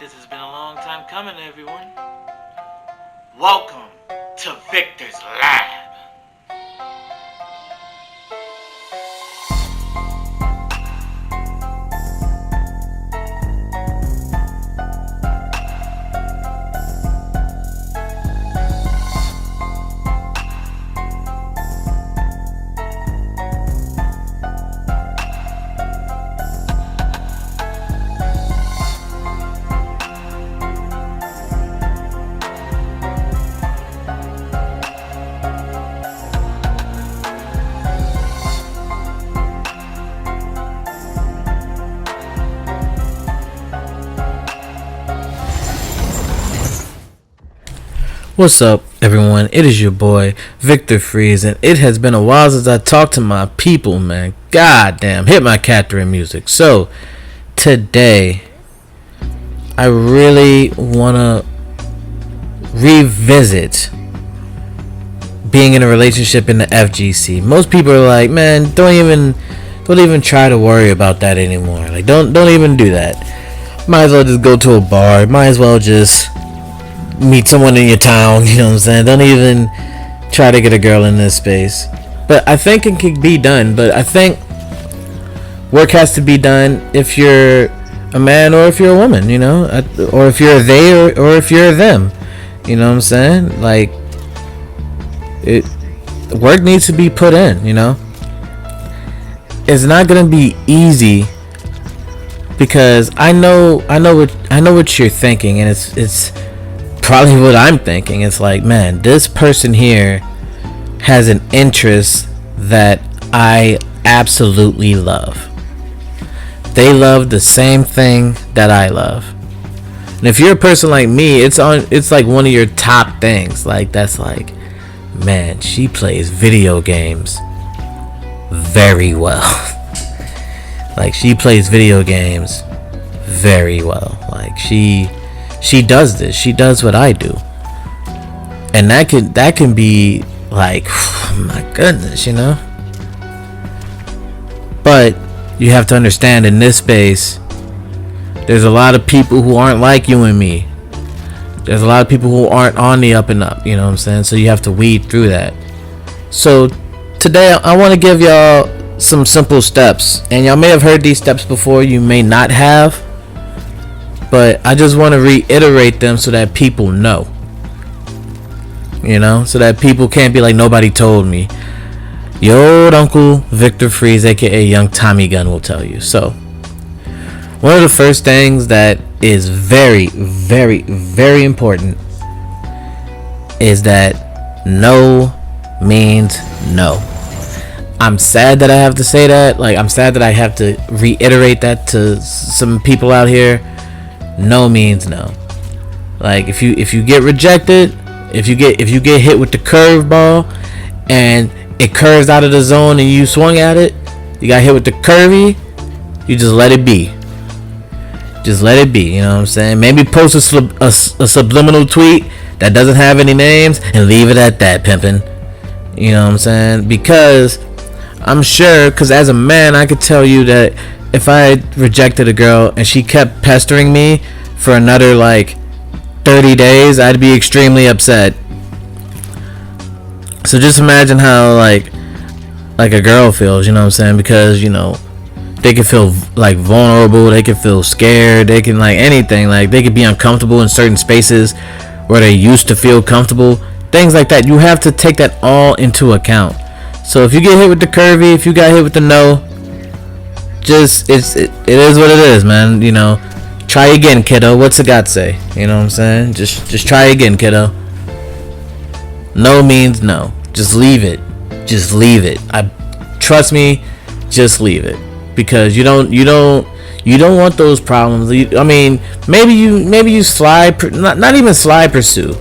This has been a long time coming, everyone. Welcome to Victor's Lab. What's up, everyone? It is your boy Victor Freeze, and it has been a while since I talked to my people, man. God damn, hit my cat during music. So today I really wanna revisit being in a relationship in the FGC. Most people are like, man, don't even try to worry about that anymore. Like, don't even do that. Might as well just go to a bar. Might as well just meet someone in your town, you know what I'm saying? Don't even try to get a girl in this space. But I think it can be done. But I think work has to be done if you're a man or if you're a woman, you know? Or if you're they or if you're them. You know what I'm saying? Like, work needs to be put in, you know? It's not gonna be easy because I know what you're thinking, and it's probably what I'm thinking. It's like, man, this person here has an interest that I absolutely love. They love the same thing that I love. And if you're a person like me, it's like one of your top things. Like, that's like, man, she plays video games very well. Like, she plays video games very well. Like, she does this. She does what I do. And that can be like, my goodness, you know? But you have to understand, in this space, there's a lot of people who aren't like you and me. There's a lot of people who aren't on the up and up, you know what I'm saying? So you have to weed through that. So today I want to give y'all some simple steps. And y'all may have heard these steps before, you may not have. But I just want to reiterate them so that people know. You know? So that people can't be like, nobody told me. Your old Uncle Victor Freeze, aka Young Tommy Gun, will tell you. So, one of the first things that is very, very, very important is that no means no. I'm sad that I have to say that. Like, I'm sad that I have to reiterate that to some people out here. No means no. Like, if you get rejected, if you get hit with the curveball and it curves out of the zone and you swung at it, you got hit with the curvy, you just let it be. Just let it be, you know what I'm saying? Maybe post a subliminal tweet that doesn't have any names and leave it at that, pimpin'. You know what I'm saying? Because I'm sure, because as a man, I could tell you that if I rejected a girl and she kept pestering me for another like 30 days, I'd be extremely upset. So just imagine how like a girl feels, you know what I'm saying? Because, you know, they can feel like vulnerable, they can feel scared, they can like anything, like they could be uncomfortable in certain spaces where they used to feel comfortable, things like that. You have to take that all into account. So if you get hit with the curvy, if you got hit with the no, just it is what it is, man. You know, try again, kiddo. What's the God say? You know what I'm saying? Just try again, kiddo. No means no. Just leave it. Just leave it. Trust me. Just leave it, because you don't want those problems. I mean, maybe you slide, not even slide pursue.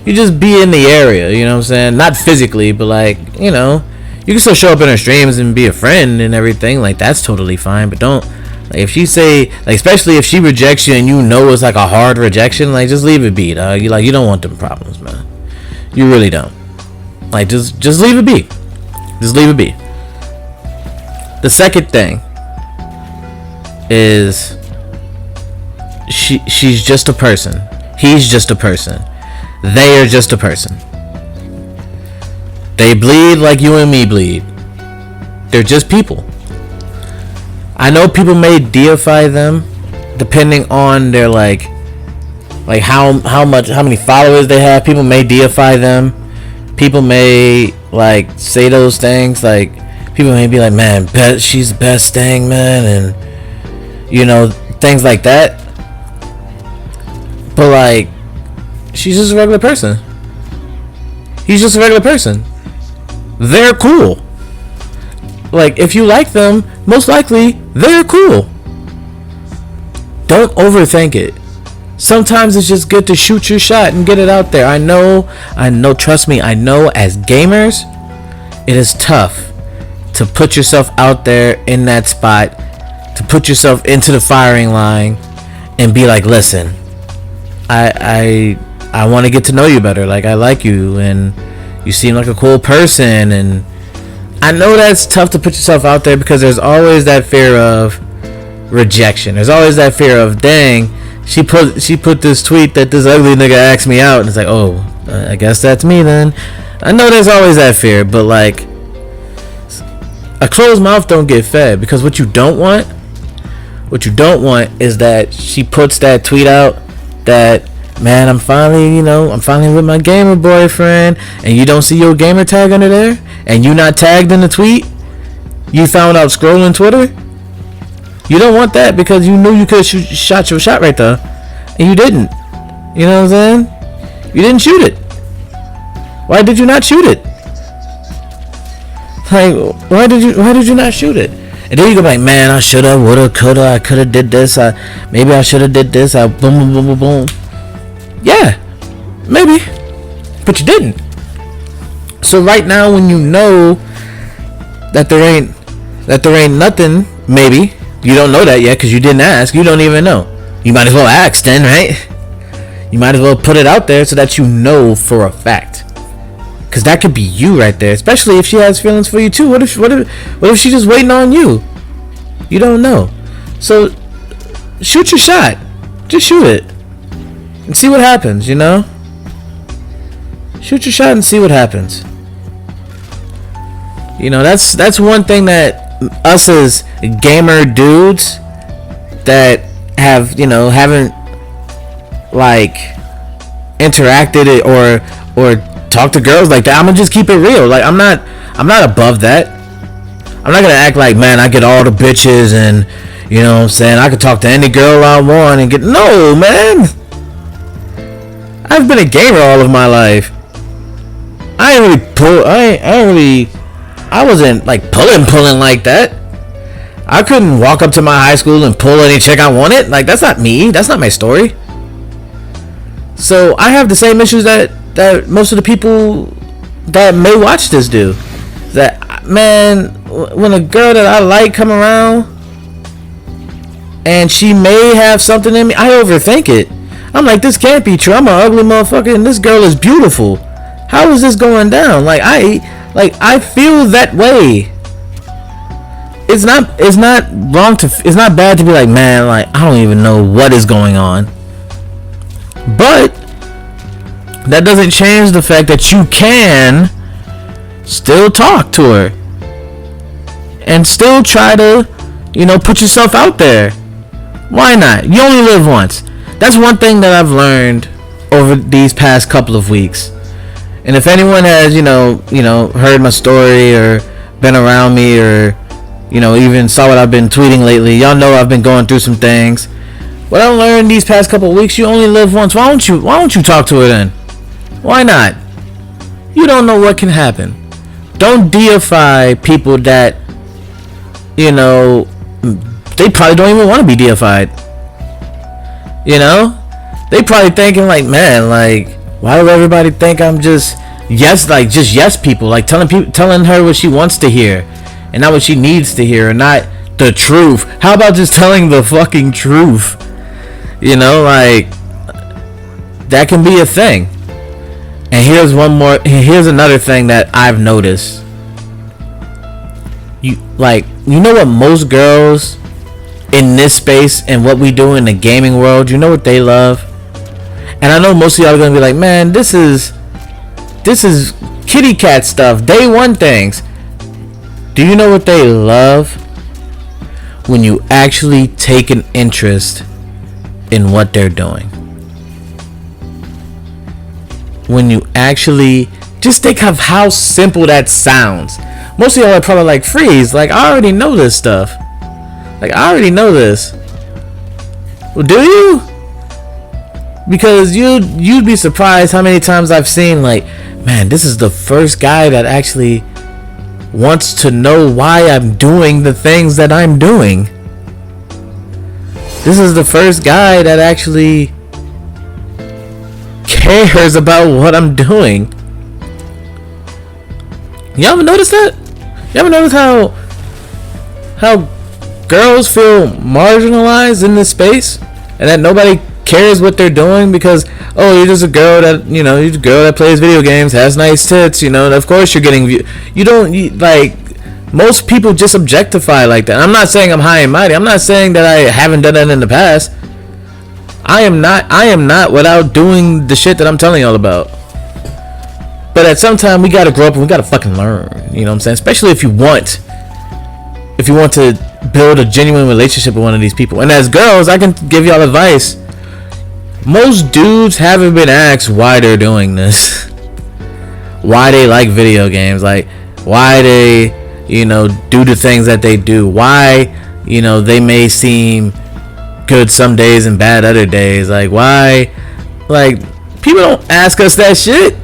You just be in the area. You know what I'm saying? Not physically, but like, you know. You can still show up in her streams and be a friend and everything. Like, that's totally fine. But don't, like, if she say, like, especially if she rejects you and you know it's like a hard rejection, like, just leave it be, dog. You don't want them problems, man. You really don't. Like, just leave it be. Just leave it be. The second thing is she's just a person. He's just a person. They are just a person. They bleed like you and me bleed. They're just people. I know people may deify them depending on their like how many followers they have. People may deify them. People may like say those things. Like people may be like, man, she's the best thing, man, and you know, things like that. But like, she's just a regular person. He's just a regular person. They're cool. Like, if you like them, most likely they're cool. Don't overthink it. Sometimes it's just good to shoot your shot and get it out there. I know, trust me, I know as gamers, it is tough to put yourself out there in that spot, to put yourself into the firing line and be like, listen, I want to get to know you better. Like, I like you and you seem like a cool person. And I know that's tough to put yourself out there because there's always that fear of rejection. There's always that fear of, dang, she put this tweet that this ugly nigga asked me out, and it's like, oh, I guess that's me then. I know there's always that fear, but like, a closed mouth don't get fed. Because what you don't want is that she puts that tweet out that, man, I'm finally with my gamer boyfriend, and you don't see your gamer tag under there, and you not tagged in the tweet, you found out scrolling Twitter. You don't want that because you knew you could have shot your shot right there, and you didn't. You know what I'm saying? You didn't shoot it. Why did you not shoot it? Like, why did you not shoot it? And then you go like, man, I shoulda, woulda, coulda, I coulda did this, maybe I shoulda did this, boom, boom, boom, boom, boom. Yeah, maybe, but you didn't. So right now, when you know that there ain't nothing, maybe you don't know that yet because you didn't ask. You don't even know. You might as well ask then, right? You might as well put it out there so that you know for a fact. Because that could be you right there, especially if she has feelings for you too. What if she's just waiting on you? You don't know. So shoot your shot. Just shoot it and see what happens. You know, shoot your shot and see what happens. You know, that's one thing that us as gamer dudes that haven't like interacted or talked to girls like that. I'm gonna just keep it real. Like, I'm not above that. I'm not gonna act like, man, I get all the bitches and, you know what I'm saying, I could talk to any girl I want and get, no, man. I've been a gamer all of my life. I wasn't like pulling like that. I couldn't walk up to my high school and pull any chick I wanted. Like, that's not me. That's not my story. So I have the same issues that most of the people that may watch this do. That, man, when a girl that I like come around and she may have something in me, I overthink it. I'm like, this can't be true. I'm an ugly motherfucker and this girl is beautiful. How is this going down? Like, I feel that way. It's not bad to be like, man, like, I don't even know what is going on. But that doesn't change the fact that you can still talk to her and still try to, put yourself out there. Why not? You only live once. That's one thing that I've learned over these past couple of weeks. And if anyone has, heard my story or been around me or, even saw what I've been tweeting lately, y'all know I've been going through some things. What I learned these past couple of weeks, you only live once. Why don't you talk to her then? Why not? You don't know what can happen. Don't deify people that, they probably don't even want to be deified. They probably thinking like, man, like, why does everybody think I'm just yes people, like telling her what she wants to hear and not what she needs to hear, and not the truth. How about just telling the fucking truth? Like, that can be a thing. And here's another thing that I've noticed. You know what most girls in this space and what we do in the gaming world, you know what they love? And I know most of y'all are gonna be like, man, this is kitty cat stuff, day one things. Do you know what they love? When you actually take an interest in what they're doing. When you actually just think of how simple that sounds. Most of y'all are probably like, Freeze, like I already know this stuff. Like I already know this. Well, do you? Because you'd be surprised how many times I've seen like, man, this is the first guy that actually wants to know why I'm doing the things that I'm doing. This is the first guy that actually cares about what I'm doing. You ever notice that? You ever notice how girls feel marginalized in this space, and that nobody cares what they're doing because, oh, you're just a girl that, you know, you're a girl that plays video games, has nice tits, you know, and of course you're getting like most people just objectify like that. I'm not saying I'm high and mighty. I'm not saying that I haven't done that in the past. I am not without doing the shit that I'm telling y'all about. But at some time we gotta grow up and we gotta fucking learn. You know what I'm saying? Especially if you want to build a genuine relationship with one of these people. And as girls, I can give y'all advice. Most dudes haven't been asked why they're doing this. Why they like video games. Like why they, you know, do the things that they do. Why, you know, they may seem good some days and bad other days. Like why, like people don't ask us that shit.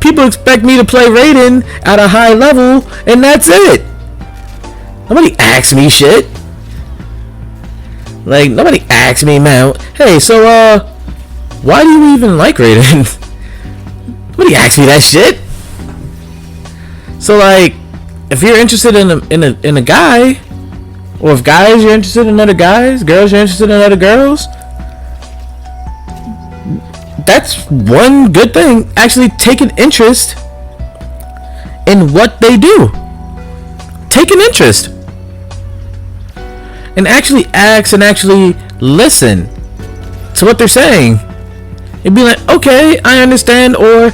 People expect me to play Raiden at a high level and that's it. Nobody asks me shit. Like nobody asks me, man, hey, so why do you even like Raiden? Nobody asks me that shit. So like if you're interested in a guy, or if guys you're interested in other guys, girls you're interested in other girls, that's one good thing. Actually take an interest in what they do. Take an interest. And actually ask and actually listen to what they're saying. And be like, okay, I understand, or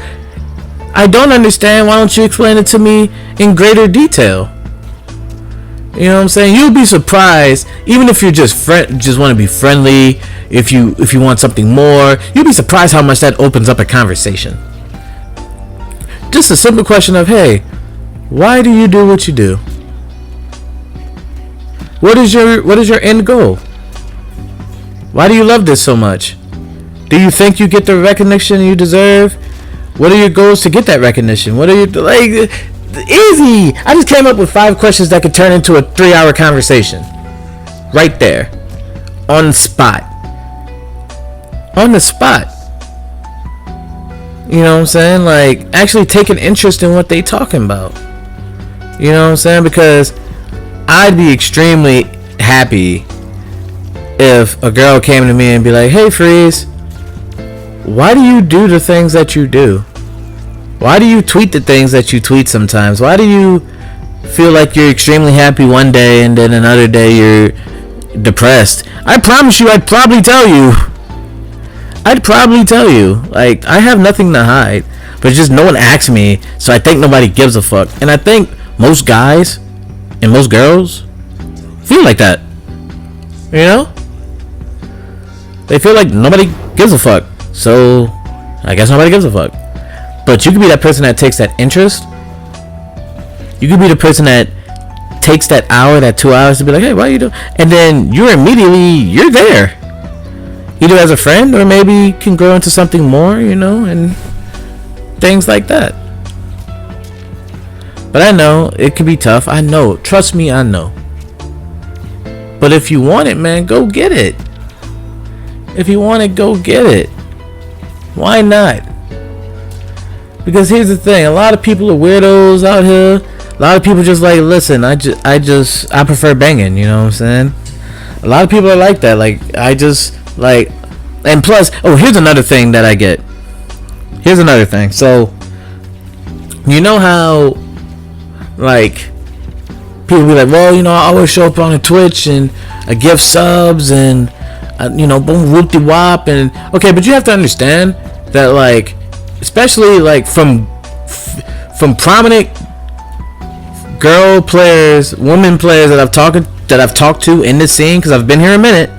I don't understand. Why don't you explain it to me in greater detail? You know what I'm saying? You'll be surprised, even if you're just want to be friendly. If you want something more, you'll be surprised how much that opens up a conversation. Just a simple question of, hey, why do you do what you do? What is your end goal? Why do you love this so much? Do you think you get the recognition you deserve? What are your goals to get that recognition? What are you like? Easy. I just came up with 5 questions that could turn into a 3-hour conversation. Right there. On the spot. On the spot. You know what I'm saying? Like, actually take an interest in what they talking about. You know what I'm saying? Because I'd be extremely happy if a girl came to me and be like, hey, Freeze, why do you do the things that you do? Why do you tweet the things that you tweet sometimes? Why do you feel like you're extremely happy one day and then another day you're depressed? I promise you, I'd probably tell you. Like, I have nothing to hide. But just no one asks me, so I think nobody gives a fuck. And I think most guys and most girls feel like that. You know? They feel like nobody gives a fuck. So, I guess nobody gives a fuck. But you could be that person that takes that interest. You could be the person that takes that hour, that 2 hours to be like, hey, why are you doing? And then you're there. Either as a friend or maybe can grow into something more, you know, and things like that. But I know it can be tough. I know. Trust me, I know. But if you want it, man, go get it. If you want it, go get it. Why not? Because here's the thing, a lot of people are weirdos out here. A lot of people just like, listen, I prefer banging, you know what I'm saying? A lot of people are like that. Like, I just like, and plus, oh, here's another thing that I get. Here's another thing. So, you know how like people be like, well, you know, I always show up on a Twitch and I give subs and you know, boom, whoop de wop. And okay, but you have to understand that, like, especially like from prominent girl players, women players that I've talked to in this scene, because I've been here a minute,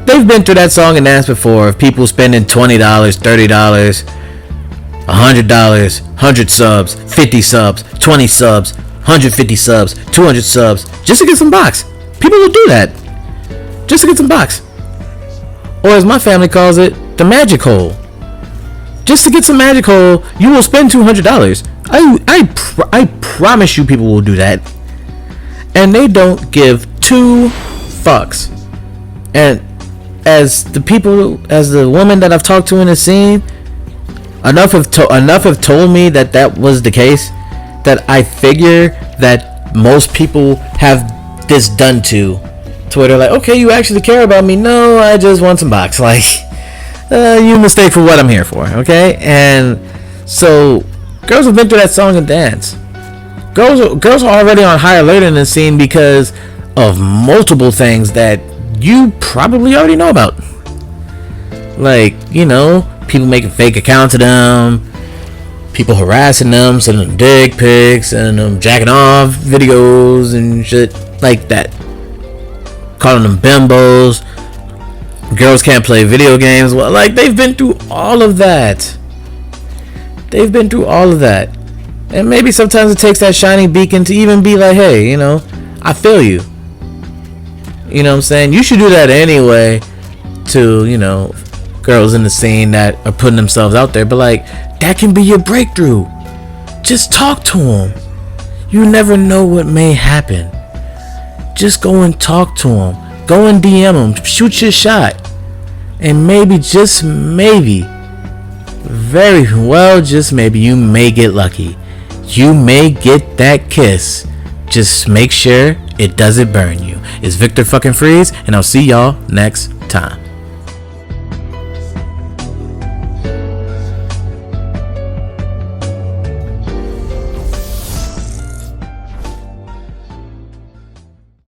they've been through that song and dance before, of people spending $20, $30, $100, 100 subs, 50 subs, 20 subs, 150 subs, 200 subs, just to get some box. People will do that just to get some box, or as my family calls it, the magic hole. Just to get some magic hole, you will spend $200. I promise you, people will do that, and they don't give two fucks. And as the woman that I've talked to in the scene, enough have told me that was the case, that I figure that most people have this done to where they're like, okay, you actually care about me? No, I just want some box. Like, you mistake for what I'm here for, okay? And so girls have been through that song and dance. Girls are already on high alert in this scene because of multiple things that you probably already know about. Like, you know, people making fake accounts of them, people harassing them, sending them dick pics, and them jacking off videos and shit like that, calling them bimbos. Girls can't play video games. Well, like, they've been through all of that. And maybe sometimes it takes that shining beacon to even be like, hey, you know, I feel you. You know what I'm saying? You should do that anyway to, you know, girls in the scene that are putting themselves out there. But, like, that can be your breakthrough. Just talk to them. You never know what may happen. Just go and talk to them. Go and DM them. Shoot your shot. And maybe, just maybe, very well, just maybe, you may get lucky. You may get that kiss. Just make sure it doesn't burn you. It's Victor fucking Freeze, and I'll see y'all next time.